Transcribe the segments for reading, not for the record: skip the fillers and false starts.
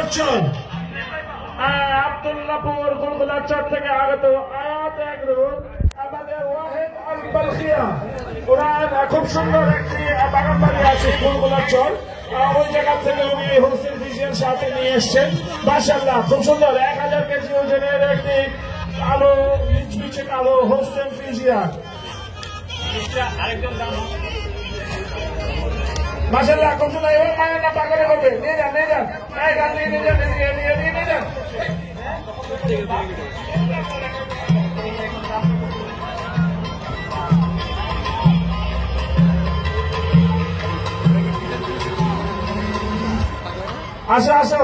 গোলগোলাচর আব্দুল্লাহপুর গোলগোলাচর থেকে আগত আয়াত এগ্রো আমাদের ওয়াহিদ আল বালখিয়া ওনার খুব সুন্দর একটি বাগান বাড়ি আছে গোলগোলাচর ওই জায়গা থেকে উনি হোস্টেল ফিজিয়ান সাথে নিয়ে এসছেন মাশাআল্লাহ খুব সুন্দর 1000 কেজি ওজনের একটি কালো মিচমিচে কালো হোস্টেল ফিজিয়ান আরেকজন দাম মাশাআল্লাহ খুব সুন্দর এবার মায়ের না পাগলে করবে নিয়ে যান নিয়ে যান নিয়ে যান আসো আসো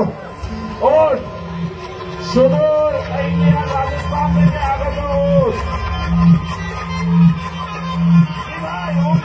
ওর সুদূর ইন্ডিয়া রাজস্থান থেকে আগত ওর ভাই ওর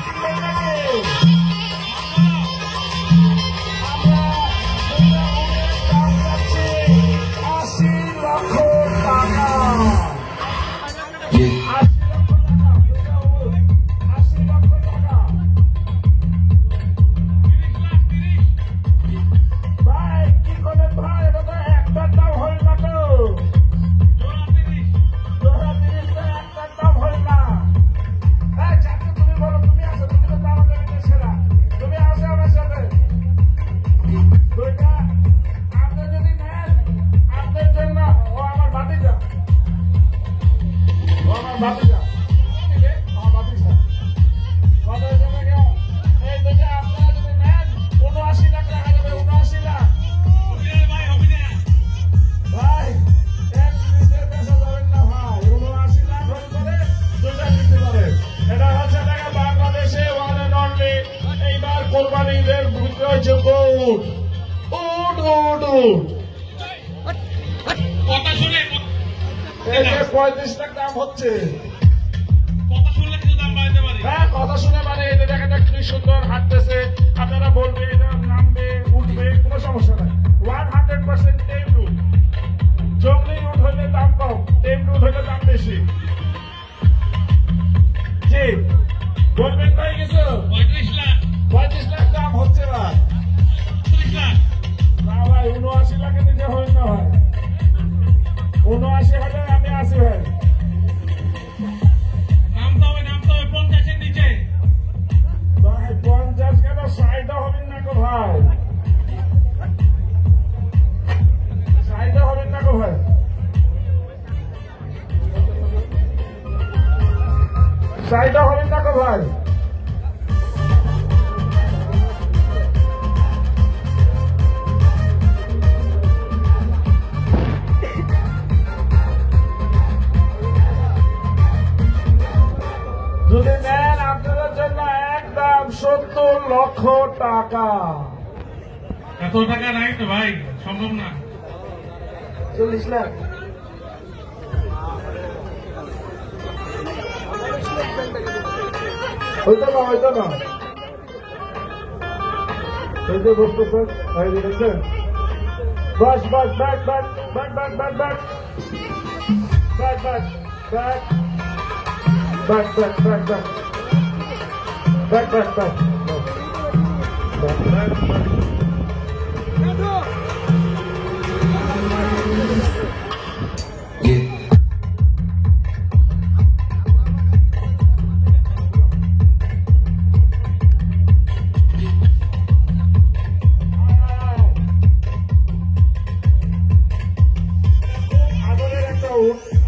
কোরবানিদের বিক্রয়যোগ্য উট উট উট উট কথা শুনে 35 লাখ দাম হচ্ছে কথা শুনলে কিছু দাম বাড়াতে পারে হ্যাঁ কথা শুনে মানে এটা দেখা যাক কি সুন্দর হাঁটতেছে আপনারা বলবে এটা নামবে উঠবে কোনো সমস্যা নাই 100% টেম রুট জঙ্গলি উট হলে দাম কম টেম রুট হলে দাম বেশি জি বলবেন তাই কিছু 35 লাখ দাম হচ্ছে ভাই 30 লাখ না ভাই 79 লাখে দিতে হয় না ভাই 79,000 আমি আসি ভাই নামতে হবে 50 এর নিচে ভাই 50 কেন 60 হবেন না গো ভাই 60 হবেন না গো ভাই 60 হবেন না গো ভাই যদি নেন আপনাদের জন্য একদম 70 লক্ষ টাকা এত টাকা নাই তো ভাই সম্ভব না 40 লাখ হইতো না হইতে বসতেছেন ভাই দেখছেন বাস ব্যাক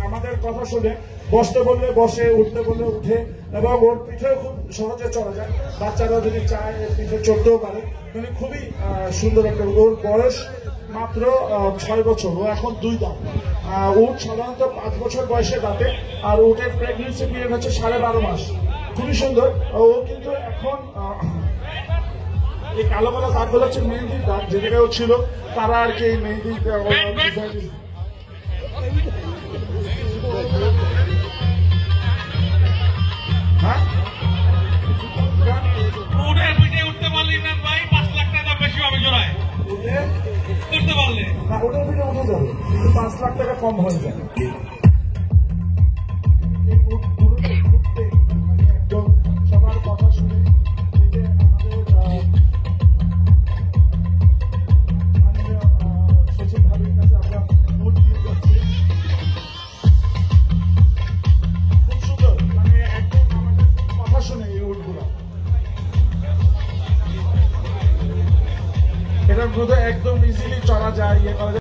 আমাদের কথা শুনে বসতে বললে বসে উঠতে বললে উঠে এবং ওর পিঠেও খুব সহজে চলা যায় বাচ্চারা যদি চায় পিঠে চড়তেও পারে মানে খুবই সুন্দর একটা ওর বয়স মাত্র 6 বছর ও এখন 2 দাঁত উট সাধারণত 5 বছর বয়সে দাঁতে আর উটের প্রেগনেন্সি পিরিয়ড হচ্ছে 12.5 মাস খুবই সুন্দর ও কিন্তু এখন এই কালো কালো দাঁতগুলো হচ্ছে মেহেন্দির দাঁত যে জায়গায় ছিল তারা আর কি এই মেহেন্দি উঠতে পারলি না ভাই 5 লাখ টাকা বেশি হবে জোড়ায় উঠতে পারলে ওটার দিকে উঠে যাবে কিন্তু 5 লাখ টাকা কম হয়ে যায় একদম সবার কথা শুনে আমাদের দুধে একদম ইজিলি চড়া যায়, ইয়ে করা যায়।